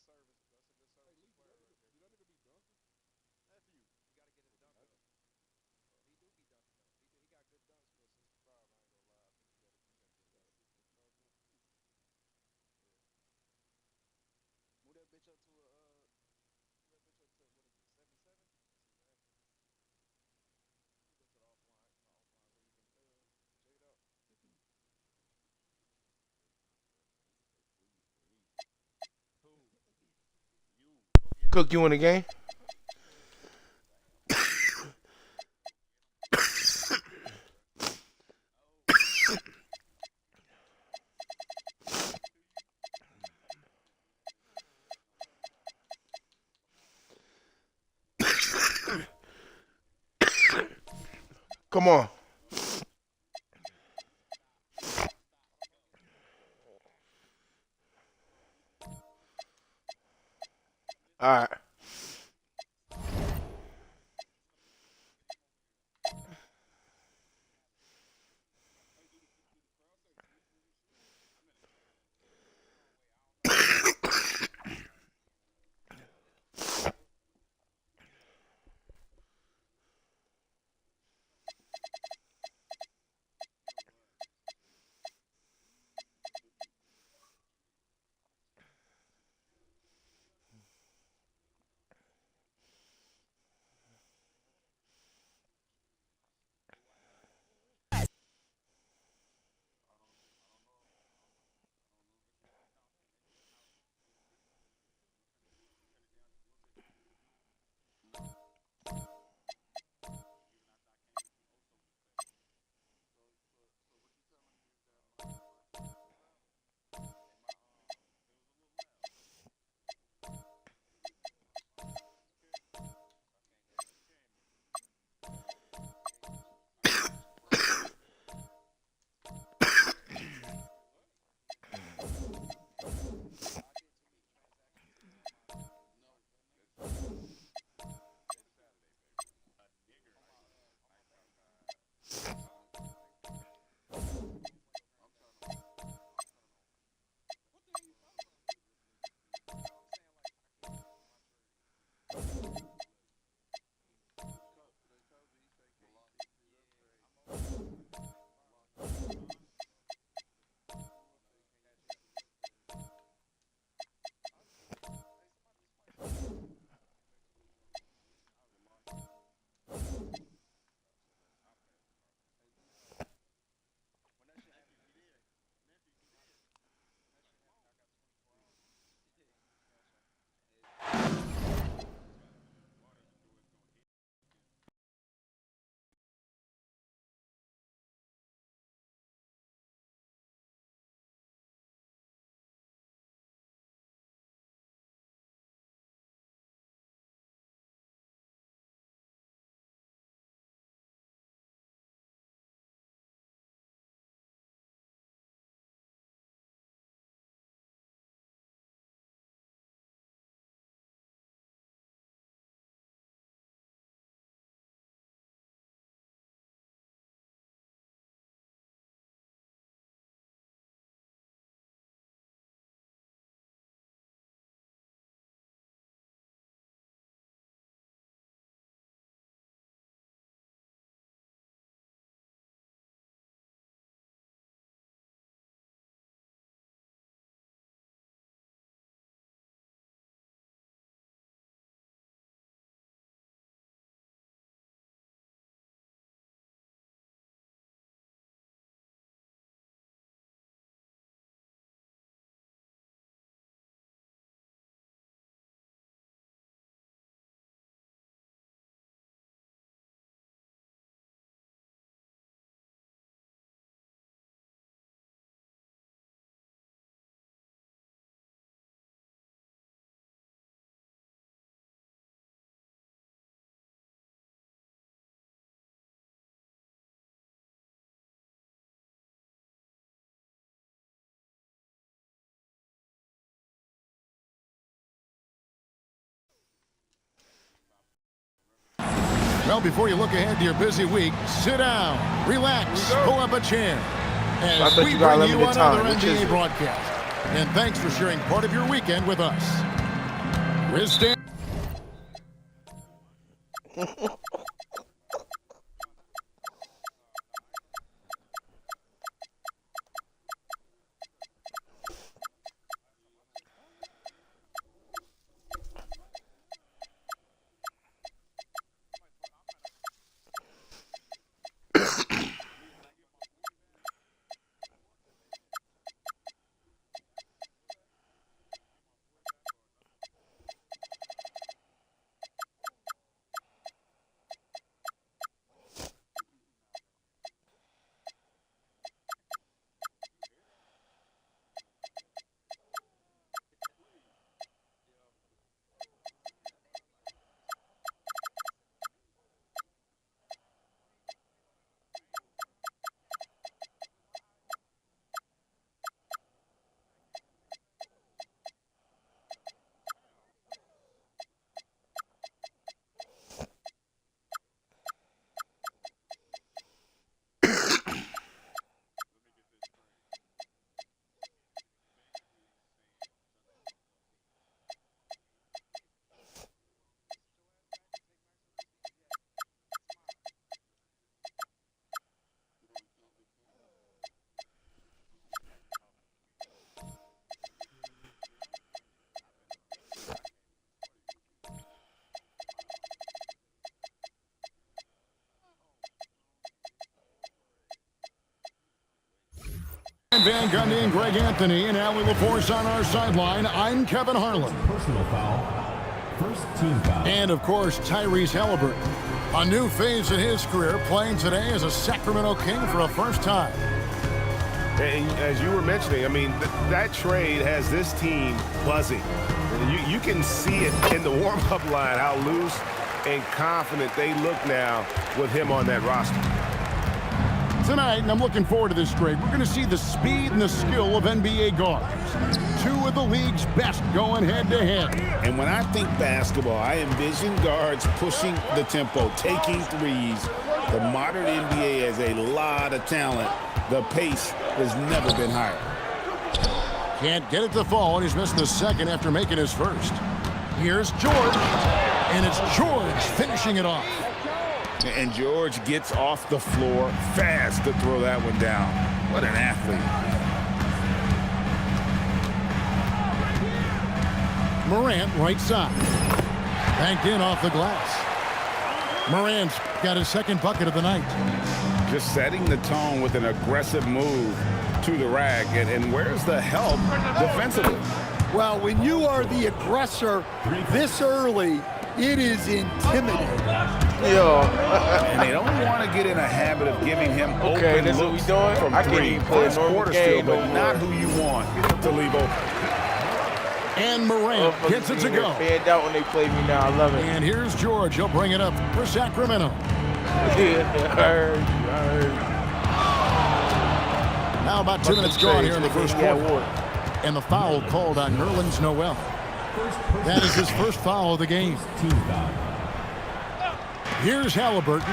Move that bitch up to a move that bitch up to what is it, 77? Go to the offline, where you can check it out. Cook, you in the game? Come on. All right. Well, before you look ahead to your busy week, sit down, relax, pull up a chair, as we bring you another NBA broadcast. And thanks for sharing part of your weekend with us. Wrist stand. Van Gundy and Greg Anthony and Allie LaForce on our sideline. I'm Kevin Harlan. Personal foul. First team foul. And, of course, Tyrese Halliburton. A new phase in his career, playing today as a Sacramento King for a first time. And as you were mentioning, I mean, that trade has this team buzzing. You can see it in the warm-up line, how loose and confident they look now with him on that roster. Tonight, and I'm looking forward to this trade, we're going to see the speed and the skill of NBA guards. Two of the league's best going head-to-head. And when I think basketball, I envision guards pushing the tempo, taking threes. The modern NBA has a lot of talent. The pace has never been higher. Can't get it to fall, and he's missed the second after making his first. Here's George, and it's George finishing it off. And George gets off the floor fast to throw that one down. What an athlete. Morant, right side. Banked in off the glass. Morant's got his second bucket of the night. Just setting the tone with an aggressive move to the rack. And where's the help defensively? Well, when you are the aggressor this early, it is intimidating. And they don't want to get in a habit of giving him open that's looks what we doing. from I can't three. even play a First normal quarter game still, no but more. not who you want to leave open. And Morant gets it to go. Fanned out when they play me now. I love it. And here's George. He'll bring it up for Sacramento. Now about 2 minutes gone here in the first quarter. And the foul called on Nerlens Noel. That is his first foul of the game. Team foul. Here's Halliburton.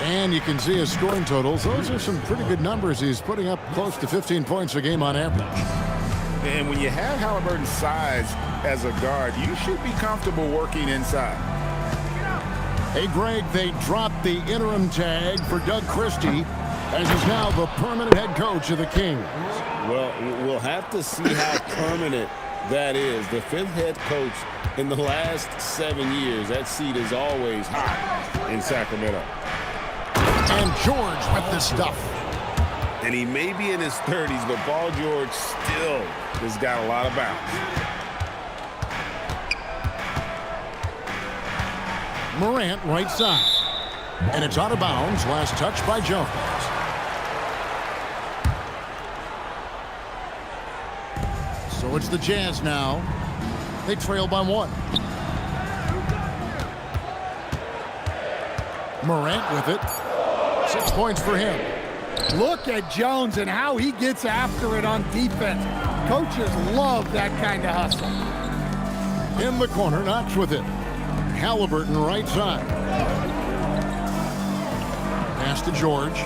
And you can see his scoring totals. Those are some pretty good numbers. He's putting up close to 15 points a game on average. And when you have Halliburton's size as a guard, you should be comfortable working inside. Hey, Greg, they dropped the interim tag for Doug Christie, as he's now the permanent head coach of the Kings. Well, we'll have to see how permanent that is. The fifth head coach in the last 7 years. That seat is always hot in Sacramento. And George with the stuff. And he may be in his 30s, but Paul George still has got a lot of bounce. Morant, right side. And it's out of bounds. Last touch by Jones. So it's the Jazz now. They trail by 1. Morant with it. 6 points for him. Look at Jones and how he gets after it on defense. Coaches love that kind of hustle. In the corner, Knox with it. Halliburton right side. Pass to George.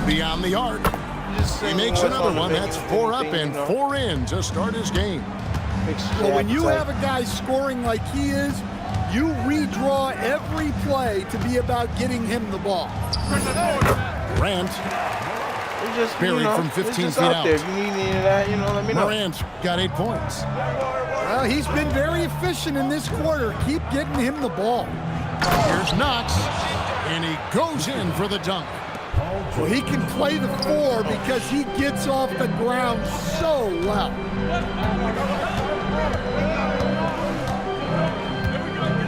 Beyond the arc. He makes another one. That's 4 up and 4 in to start his game. Well, when you have a guy scoring like he is, you redraw every play to be about getting him the ball. Morant. Just, buried from 15 feet out. There. If you need any of that, let me know. Morant got 8 points. Well, he's been very efficient in this quarter. Keep getting him the ball. Here's Knox, and he goes in for the dunk. Well, he can play the 4 because he gets off the ground so well.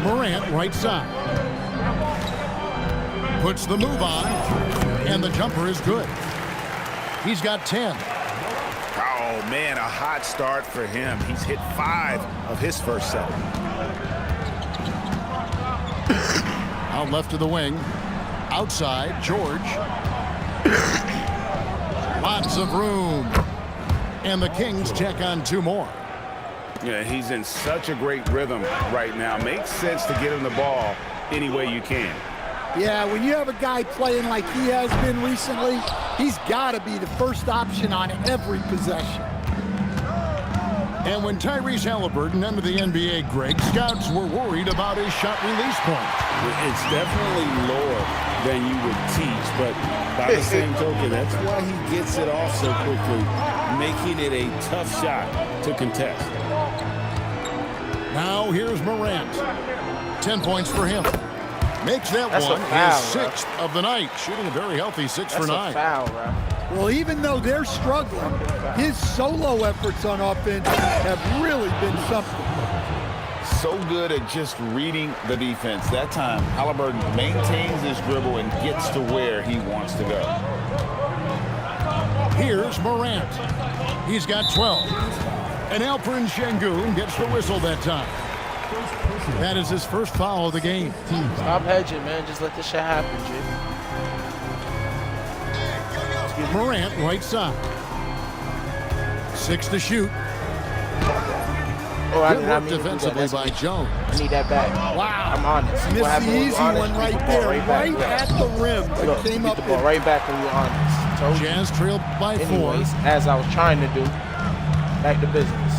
Morant, right side. Puts the move on, and the jumper is good. He's got 10. Oh, man, a hot start for him. He's hit 5 of his first 7. Out left to the wing. Outside, George. Lots of room. And the Kings check on 2 more. Yeah, he's in such a great rhythm right now. Makes sense to get him the ball any way you can. Yeah, when you have a guy playing like he has been recently, he's got to be the first option on every possession. And when Tyrese Halliburton entered the NBA, Greg, scouts were worried about his shot release point. It's definitely lower than you would teach, but by the same token, that's why he gets it off so quickly, making it a tough shot to contest. Now here's Morant. 10 points for him. Makes that That's one a foul, his 6th of the night, shooting a very healthy 6 for 9. That's a foul, bro. Well, even though they're struggling, his solo efforts on offense have really been something. So good at just reading the defense. That time, Halliburton maintains his dribble and gets to where he wants to go. Here's Morant. He's got 12. And Alperen Şengün gets the whistle that time. That is his first foul of the game. Stop hedging, man. Just let this shit happen, G. Morant, right side. 6 to shoot. Oh, I Good did not work mean to do that. defensively That's by me. Jones. I need that back. Wow. I'm honest. Missed What happened the when easy you honest, one you right get the ball there, back. right at the rim, but Look, came you up get the ball with right back when you're honest. Told you. Jazz trailed by 4. Anyways, as I was trying to do, back to business.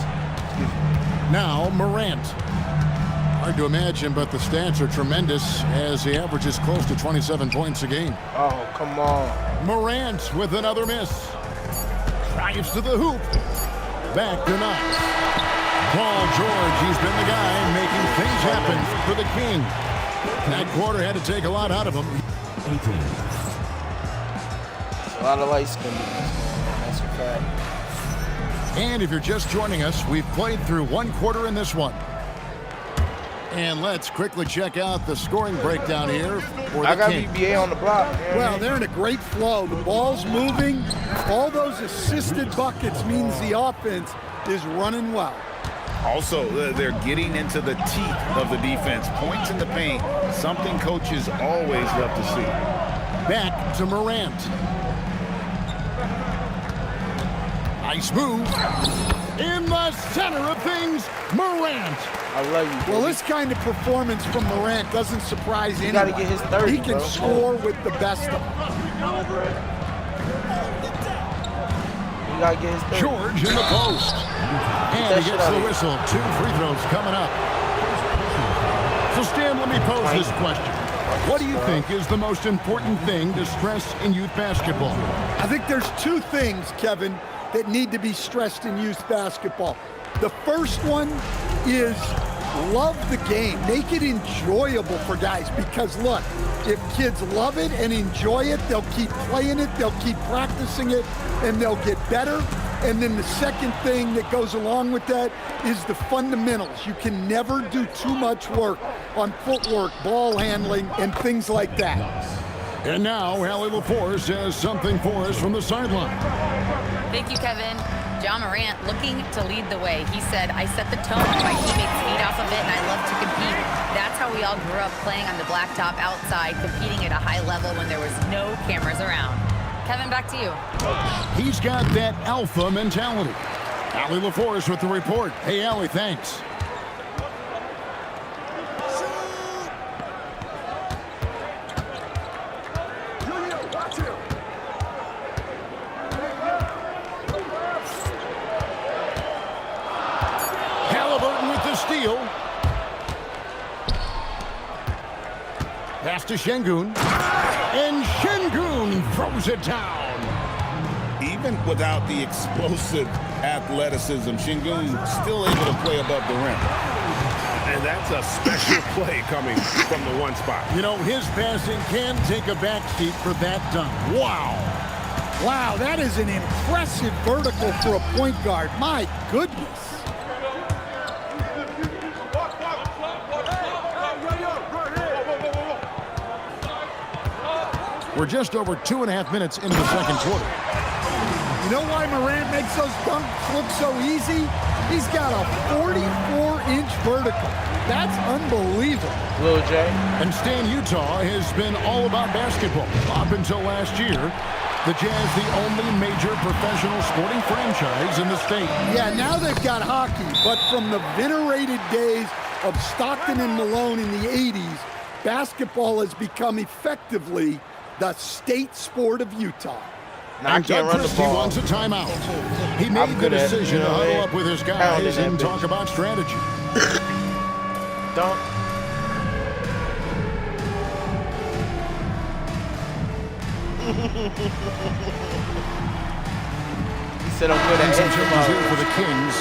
Excuse me. Now Morant. Hard to imagine, but the stats are tremendous as he averages close to 27 points a game. Oh, come on. Morant with another miss. Drives to the hoop. Back to Knox. Paul George, he's been the guy making things happen for the King. That quarter had to take a lot out of him. 18. It's a lot of light skin. That's a fact. And if you're just joining us, we've played through 1 quarter in this one. And let's quickly check out the scoring breakdown here for the I got King. BBA on the block. You know what I Well, mean? they're in a great flow. The ball's moving. All those assisted buckets means the offense is running well. Also, they're getting into the teeth of the defense. Points in the paint, something coaches always love to see. Back to Morant. Nice move. In the center of things, Morant. I love you. Well, baby. this kind of performance from Morant doesn't surprise anyone. gotta get his 30, He can bro. score with the best of them. You gotta get his 30. George in the post. And he gets the whistle. 2 free throws coming up. So, Stan, let me pose this question. What do you think is the most important thing to stress in youth basketball? I think there's 2 things, Kevin, that need to be stressed in youth basketball. The first one is love the game. Make it enjoyable for guys because, look, if kids love it and enjoy it, they'll keep playing it, they'll keep practicing it, and they'll get better. And then the second thing that goes along with that is the fundamentals. You can never do too much work on footwork, ball handling, and things like that. And now, Allie LaForce has something for us from the sideline. Thank you, Kevin. John Morant looking to lead the way. He said, I set the tone. My teammates feed off of it, and I love to compete. That's how we all grew up playing on the blacktop outside, competing at a high level when there was no cameras around. Kevin, back to you. He's got that alpha mentality. Allie LaForce with the report. Hey, Allie, thanks. steal. Pass to Şengün. And Şengün throws it down. Even without the explosive athleticism, Şengün still able to play above the rim. And that's a special play coming from the one spot. You know, his passing can take a backseat for that dunk. Wow. Wow, that is an impressive vertical for a point guard. My goodness. We're just over 2.5 minutes into the second quarter. You know why Morant makes those dunks look so easy? He's got a 44-inch vertical. That's unbelievable. Lil J. And Stan, Utah has been all about basketball. Up until last year, the Jazz the only major professional sporting franchise in the state. Yeah, now they've got hockey, but from the venerated days of Stockton and Malone in the 80s, basketball has become effectively the state sport of Utah. Now I And can't Doug run the Christie ball. wants a timeout. He I'm made the good at it, decision you to know, huddle man. up with his Pounding guys that and talk bitch. about strategy. Dunk. He said I'm good And at some it. changes here for the Kings.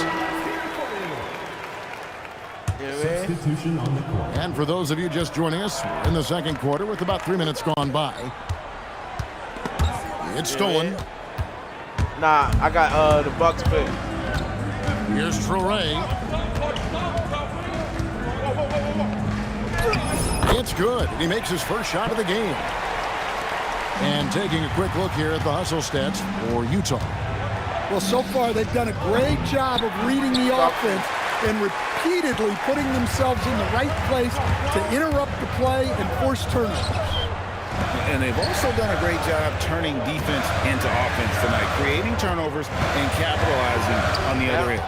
You know what I mean? Substitution on the court. And for those of you just joining us, we're in the second quarter with about 3 minutes gone by. It's stolen. Nah, I got the Bucks pick. Here's Traoré. It's good. He makes his first shot of the game. And taking a quick look here at the hustle stats for Utah. Well, so far they've done a great job of reading the offense and repeatedly putting themselves in the right place to interrupt the play and force turnovers. And they've also done a great job turning defense into offense tonight, creating turnovers and capitalizing on the other end.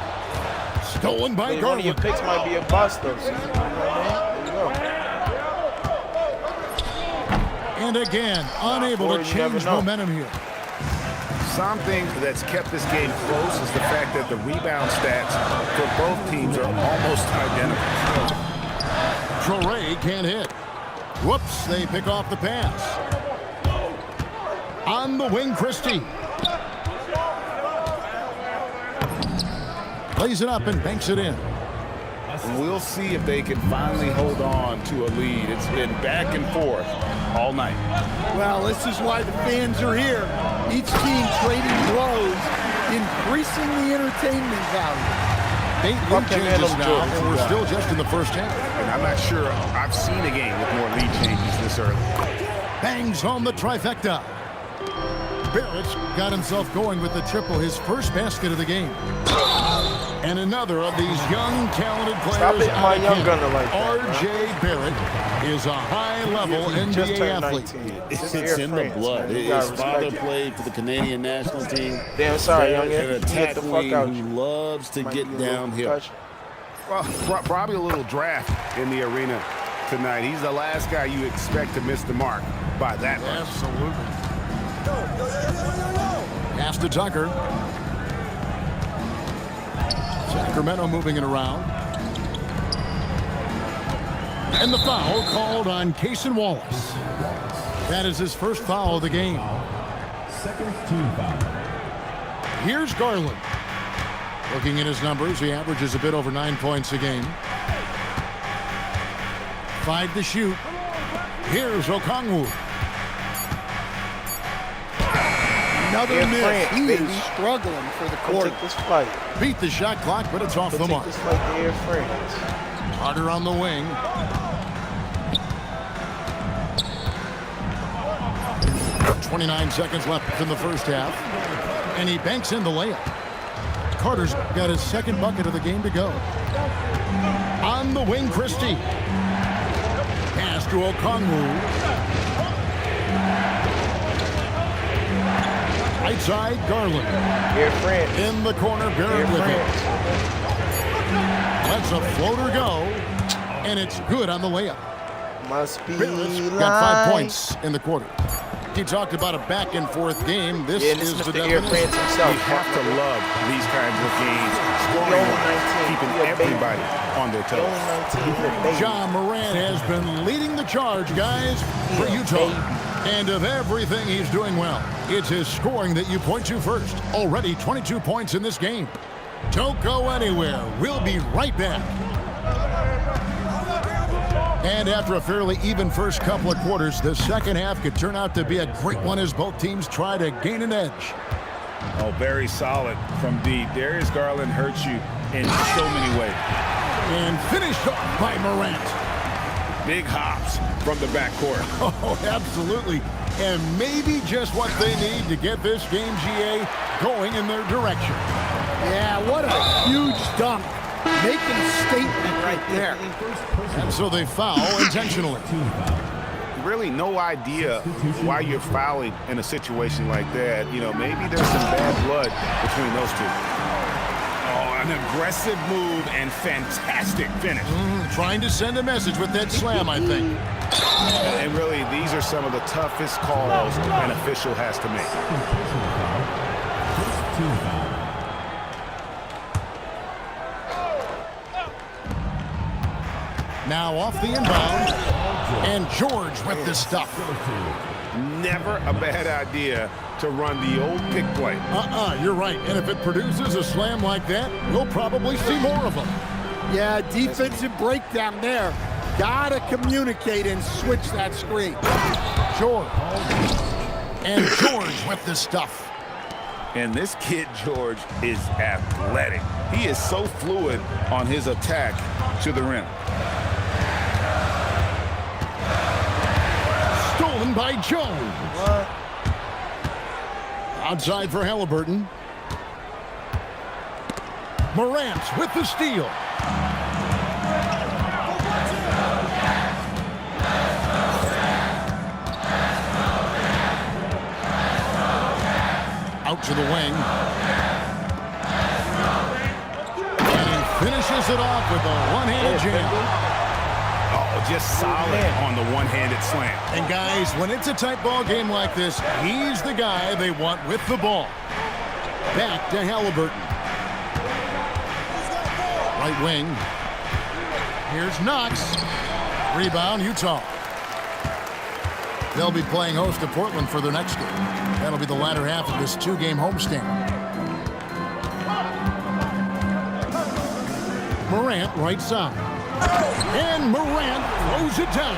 Stolen by Hey, one of your Garland. picks might be a bust, though. See? You know what I mean? There you go. And again, unable Or to you never change know. momentum here. Something that's kept this game close is the fact that the rebound stats for both teams are almost identical. Traoré can't hit. Whoops, they pick off the pass. On the wing, Christie. Plays it up and banks it in. We'll see if they can finally hold on to a lead. It's been back and forth all night. Well, this is why the fans are here. Each team trading blows, increasing the entertainment value. 8 lead Fucking man, changes them now, Jordans and you we're got. still just in the first half. And I'm not sure I've seen a game with more lead changes this early. Bangs home the trifecta. Barrett's got himself going with the triple, his first basket of the game. And another of these young, talented players. Stop hitting out my of young Canada. gunner like that, R.J. Barrett is a high-level He just NBA turned athlete. 19. It's Just in Air the France, blood. man. You gotta His father respect it. played for the Canadian national team. Damn, sorry, young An man. Get attack the fuck wing out. who loves to Might get be a little downhill. concussion. Well, probably a little draft in the arena tonight. He's the last guy you expect to miss the mark by that much. Absolutely. Pass to Tucker. Sacramento moving it around. And the foul called on Cason Wallace. That is his first foul of the game. Second team foul. Here's Garland. Looking at his numbers, he averages a bit over 9 points a game. 5 to shoot. Here's Okongwu. Another Air miss. France, He baby. is struggling for the Come quarter. take this flight. Beat the shot clock, but it's off Come the take mark. this flight to Air France. Carter on the wing. Got 29 seconds left in the first half. And he banks in the layup. Carter's got his second bucket of the game to go. On the wing, Christie. Pass to Okongwu. Right side, Garland. Air France. In the corner, Barrett Air with it. France. Lets a floater go. And it's good on the layup. Must be Barrett's like. got 5 points in the quarter. He talked about a back and forth game. This Yeah, this is the Mr. Air definition. France himself. You have to love these kinds of games. He Scoring only wise, 19. keeping He a everybody on their toes. Ja Morant has been leading the charge, guys, for Utah. And of everything he's doing well, it's his scoring that you point to first. Already 22 points in this game. Don't go anywhere. We'll be right back. And after a fairly even first couple of quarters, the second half could turn out to be a great one as both teams try to gain an edge. Oh, very solid from D. Darius Garland hurts you in so many ways. And finished off by Morant. Big hops from the backcourt. Oh, absolutely. And maybe just what they need to get this game, GA, going in their direction. Yeah, what a huge dunk. Making a statement right there. And so they foul intentionally. Really no idea why you're fouling in a situation like that. You know, maybe there's some bad blood between those two. Oh, an aggressive move and fantastic finish. Trying to send a message with that slam, I think. And really, these are some of the toughest calls an official has to make. Now off the inbound, and George with the stuff. Never a bad idea to run the old pick play. You're right. And if it produces a slam like that, we'll probably see more of them. Yeah, defensive breakdown there. Gotta communicate and switch that screen. George. And George with the stuff. And this kid, George, is athletic. He is so fluid on his attack to the rim. Stolen by Jones. What? Outside for Halliburton. Morant with the steal. Out to the wing. And he finishes it off with a one-handed jam. Oh, just solid on the one-handed slam. And guys, when it's a tight ball game like this, he's the guy they want with the ball. Back to Halliburton. Right wing. Here's Knox. Rebound, Utah. They'll be playing host to Portland for their next game. That'll be the latter half of this two-game homestand. Morant, right side. And Morant throws it down.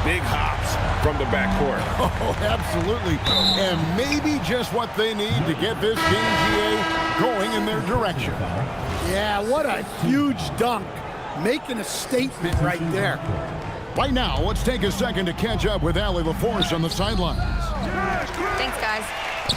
Big hops from the backcourt. Oh, absolutely. And maybe just what they need to get this game, GA, going in their direction. Yeah, what a huge dunk. Making a statement right there. Right now, let's take a second to catch up with Allie LaForce on the sidelines. Thanks, guys.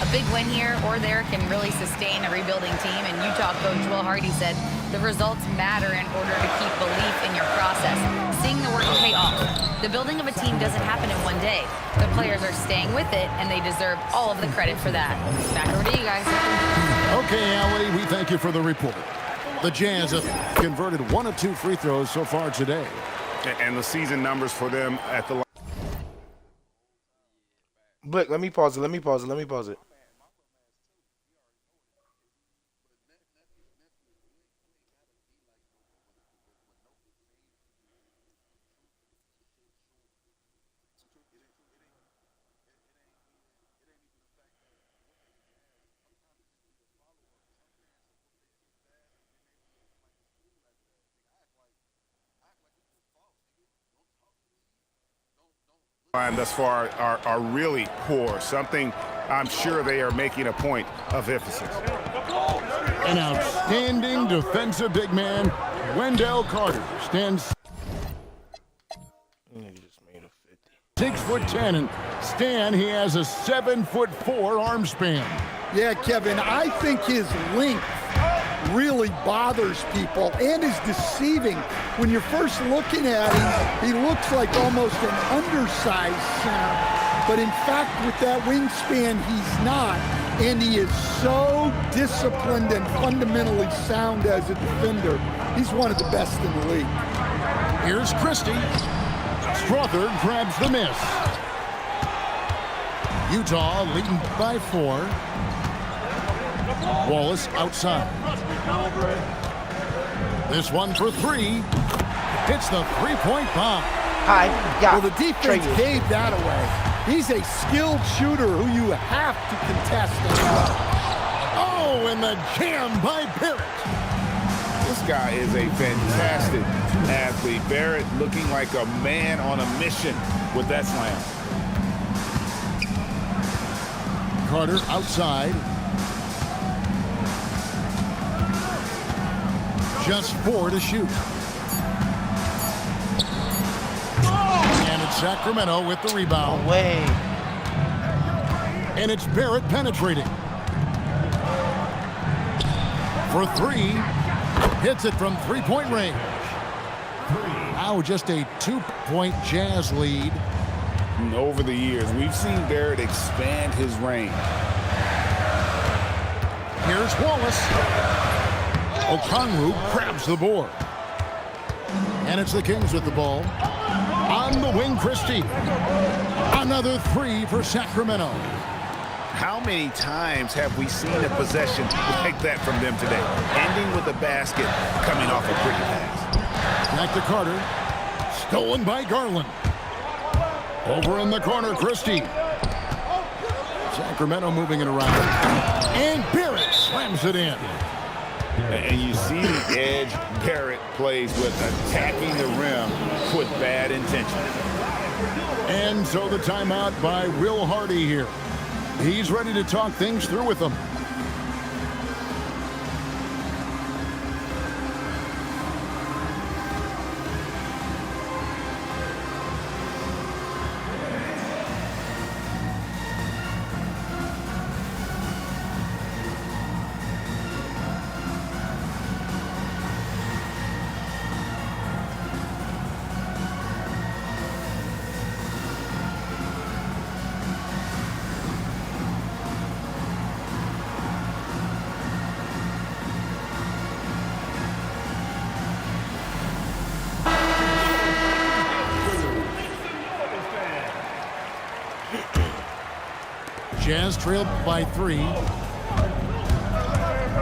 A big win here or there can really sustain a rebuilding team, and Utah coach Will Hardy said the results matter in order to keep belief in your process, seeing the work pay off. The building of a team doesn't happen in one day. The players are staying with it, and they deserve all of the credit for that. Back over to you guys. Okay, Allie, we thank you for the report. The Jazz have converted 1 of 2 free throws so far today. And the season numbers for them at the line. Blick, let me pause it. Line thus far are really poor. Something I'm sure they are making a point of emphasis. An outstanding defensive big man, Wendell Carter, stands 6'10", and Stan, he has a 7'4" arm span. Yeah, Kevin, I think his length really bothers people and is deceiving. When you're first looking at him, he looks like almost an undersized center. But in fact, with that wingspan, he's not. And he is so disciplined and fundamentally sound as a defender. He's one of the best in the league. Here's Christie. Strother grabs the miss. Utah leading by 4. Wallace outside. This one for three. Hits the three-point bomb. Hi. Yeah. Well, the defense gave that away. He's a skilled shooter who you have to contest. Oh, and the jam by Barrett. This guy is a fantastic athlete. Barrett looking like a man on a mission with that slam. Carter outside. Just 4 to shoot. And it's Sacramento with the rebound. No way. And it's Barrett penetrating. For three. Hits it from three-point range. Now just a 2-point Jazz lead. And over the years, we've seen Barrett expand his range. Here's Wallace. Okongwu grabs the board. And it's the Kings with the ball. On the wing, Christie. Another three for Sacramento. How many times have we seen a possession like that from them today? Ending with a basket coming off a pretty pass. Back to Carter. Stolen by Garland. Over in the corner, Christie. Sacramento moving it around. And Barrett slams it in. And you see the edge Barrett plays with, attacking the rim with bad intention. And so the timeout by Will Hardy here. He's ready to talk things through with them. Jazz trailed by 3.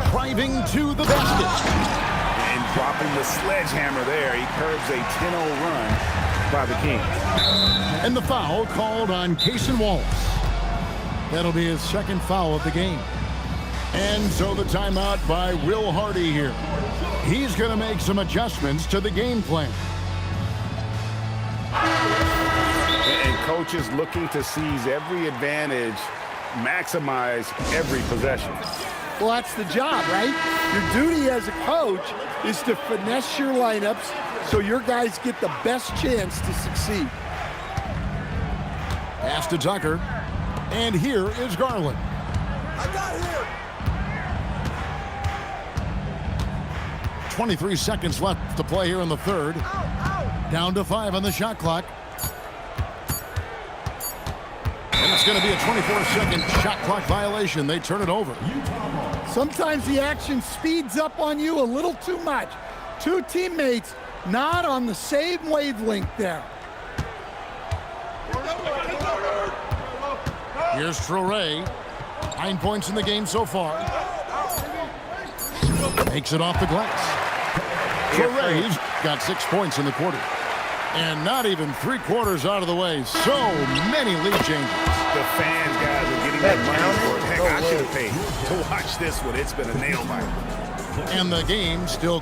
Driving to the basket. And dropping the sledgehammer there, he curbs a 10-0 run by the Kings. And the foul called on Cason Wallace. That'll be his second foul of the game. And so the timeout by Will Hardy here. He's going to make some adjustments to the game plan. And coaches looking to seize every advantage, maximize every possession. Well, that's the job, right? Your duty as a coach is to finesse your lineups so your guys get the best chance to succeed. Pass to Tucker. And here is Garland. I got here. 23 seconds left to play here in the third. Down to 5 on the shot clock. And it's going to be a 24-second shot clock violation. They turn it over. Sometimes the action speeds up on you a little too much. Two teammates not on the same wavelength there. Here's Traoré. 9 points in the game so far. Makes it off the glass. Traoré's got 6 points in the quarter. And not even 3/4 out of the way. So many lead changes. The fans, guys, are getting their money for it. Heck, I should have paid to watch this one. It's been a nail biter. And the game still.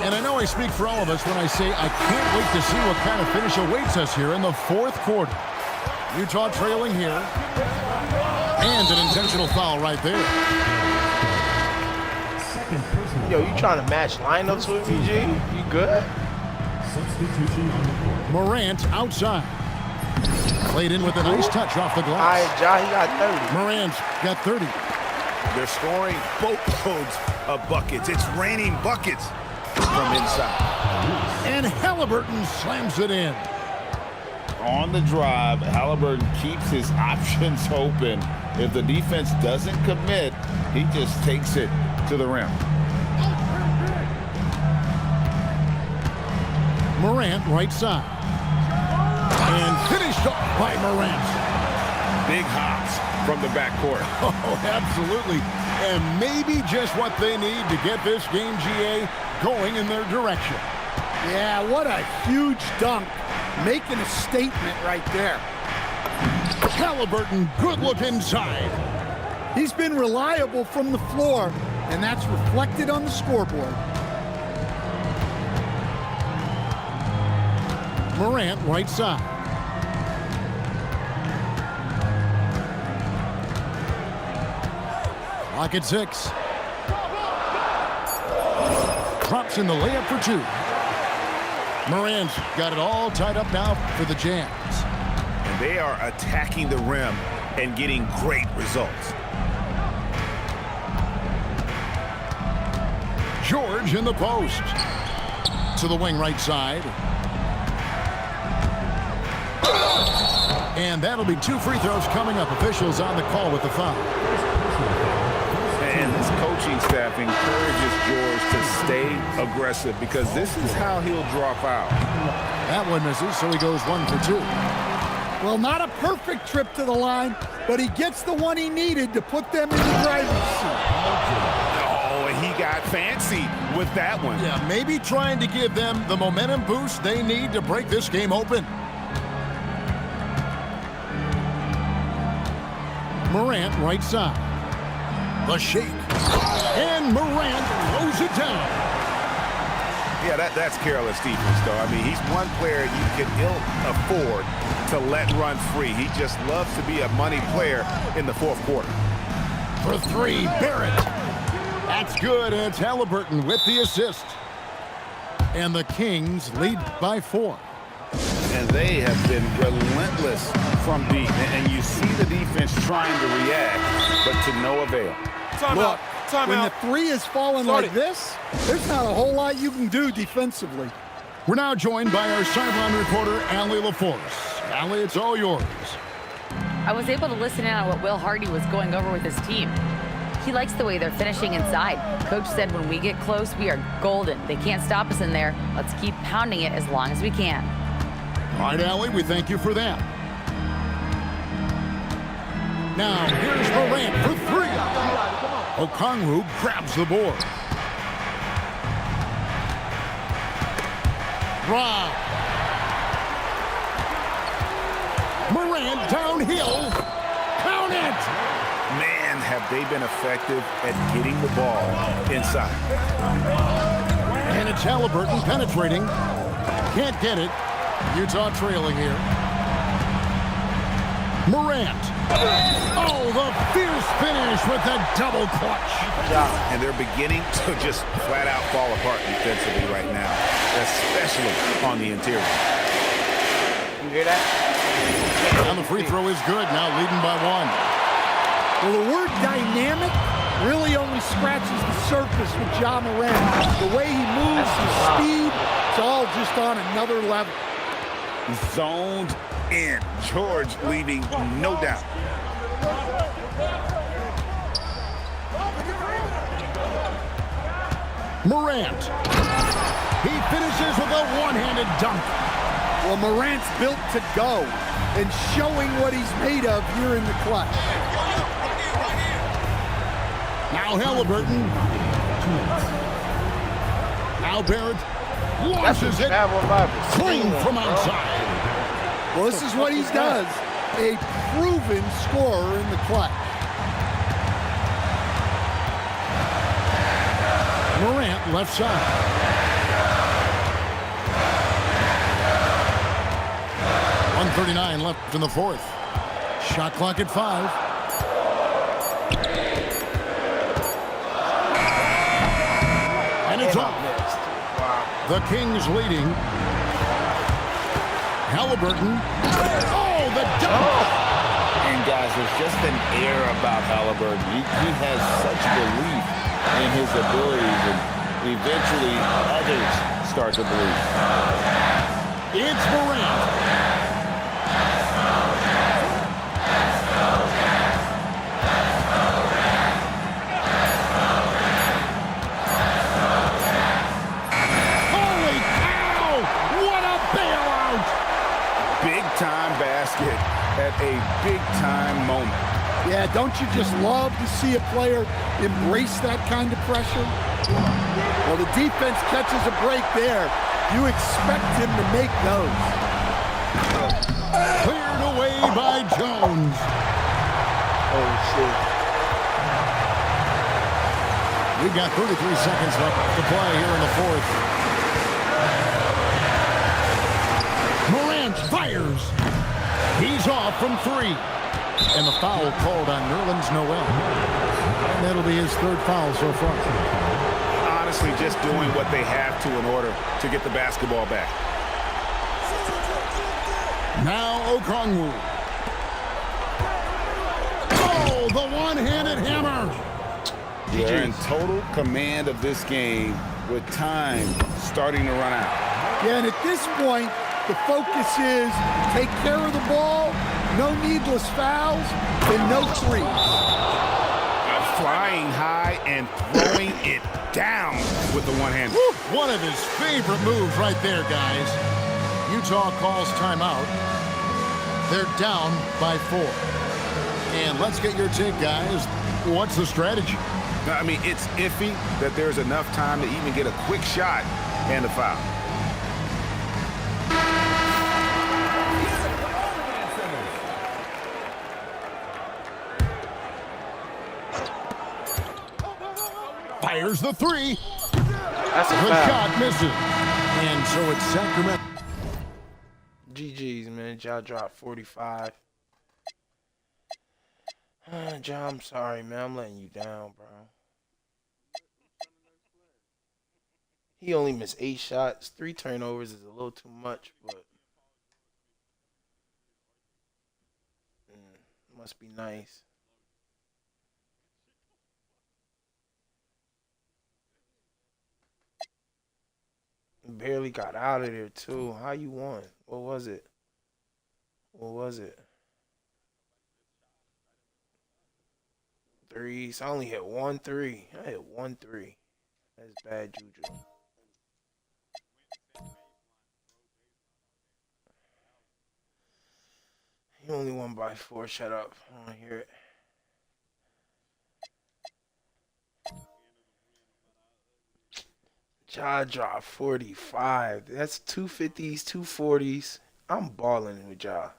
And I know I speak for all of us when I say I can't wait to see what kind of finish awaits us here in the fourth quarter. Utah trailing here. And an intentional foul right there. Yo, you trying to match lineups with me, G? You good? Morant outside. Played in with a nice touch off the All glass. right, Ja, he got 30. Morant's got 30. They're scoring boatloads of buckets. It's raining buckets from inside. And Halliburton slams it in. On the drive, Halliburton keeps his options open. If the defense doesn't commit, he just takes it to the rim. Morant right side. And finished off by Morant. Big hops from the backcourt. Oh, absolutely. And maybe just what they need to get this game, GA, going in their direction. Yeah, what a huge dunk. Making a statement right there. Halliburton, good look inside. He's been reliable from the floor, and that's reflected on the scoreboard. Morant, right side. Clock at 6. Drops in the layup for 2. Morant's got it all tied up now for the Jams. And they are attacking the rim and getting great results. George in the post. To the wing right side. And that'll be 2 free throws coming up. Officials on the call with the foul. And this coaching staff encourages George to stay aggressive because this is how he'll draw fouls. That one misses, so he goes 1 for 2. Well, not a perfect trip to the line, but he gets the one he needed to put them in the driver's seat. Oh, and he got fancy with that one. Yeah, maybe trying to give them the momentum boost they need to break this game open. Morant, right side. The shake. And Morant throws it down. Yeah, that's careless defense, though. I mean, he's one player you can ill afford to let run free. He just loves to be a money player in the fourth quarter. For 3, Barrett. That's good, and it's Halliburton with the assist. And the Kings lead by 4. And they have been relentless from deep. And you see the defense trying to react, but to no avail. Look, when the 3 is falling like this, there's not a whole lot you can do defensively. We're now joined by our sideline reporter, Allie LaForce. Allie, it's all yours. I was able to listen in on what Will Hardy was going over with his team. He likes the way they're finishing inside. Coach said when we get close, we are golden. They can't stop us in there. Let's keep pounding it as long as we can. All right, Allie, we thank you for that. Now, here's Morant for 3. Okongwu grabs the board. Rob. Morant downhill. Count it! Man, have they been effective at getting the ball inside. And it's Halliburton penetrating. Can't get it. Utah trailing here. Morant. Oh, the fierce finish with the double clutch. And they're beginning to just flat out fall apart defensively right now, especially on the interior. You hear that? And the free throw is good, now leading by 1. Well, the word dynamic really only scratches the surface with Ja Morant. The way he moves, his speed, it's all just on another level. Zoned in. George leaving no doubt. Morant. He finishes with a one-handed dunk. Well, Morant's built to go and showing what he's made of here in the clutch. Now Halliburton. Now Barrett launches it clean from outside. Well, this is what he does. A proven scorer in the clutch. Morant left side. .139 left in the fourth. Shot clock at 5. And it's off. The Kings leading. Halliburton. Oh, the dunk! And guys, there's just an air about Halliburton. He has such belief in his abilities, and eventually others start to believe. It's Morant. Holy cow! What a bailout! Big time basket at a big time moment. Yeah, don't you just love to see a player embrace that kind of pressure? Well, the defense catches a break there. You expect him to make those. Cleared away by Jones. Oh, shit. We've got 33 seconds left to play here in the fourth. Morant fires. He's off from 3. And the foul called on Nerlens Noel. And that'll be his 3rd foul so far. Honestly, just doing what they have to in order to get the basketball back. Now Okongwu. Oh, the one-handed hammer. They're in total command of this game with time starting to run out. Yeah, and at this point, the focus is take care of the ball, no needless fouls, and no threes. Flying high and throwing it down with the one hand. One of his favorite moves right there, guys. Utah calls timeout. They're down by 4. And let's get your take, guys. What's the strategy? I mean, it's iffy that there's enough time to even get a quick shot and a foul. Fires the 3. That's a The foul. shot misses. And so it's Sacramento. GG's, man. Ja dropped 45. Ja, I'm sorry, man. I'm letting you down, bro. He only missed 8 shots. 3 turnovers is a little too much, but must be nice. Barely got out of there, too. How you won? What was it? What was it? 3s. I only hit 1 3. I hit 1 3. That's bad juju. He only won by 4. Shut up. I don't want to hear it. Ja dropped 45. That's 2 50s, 2 40s. I'm balling with Ja.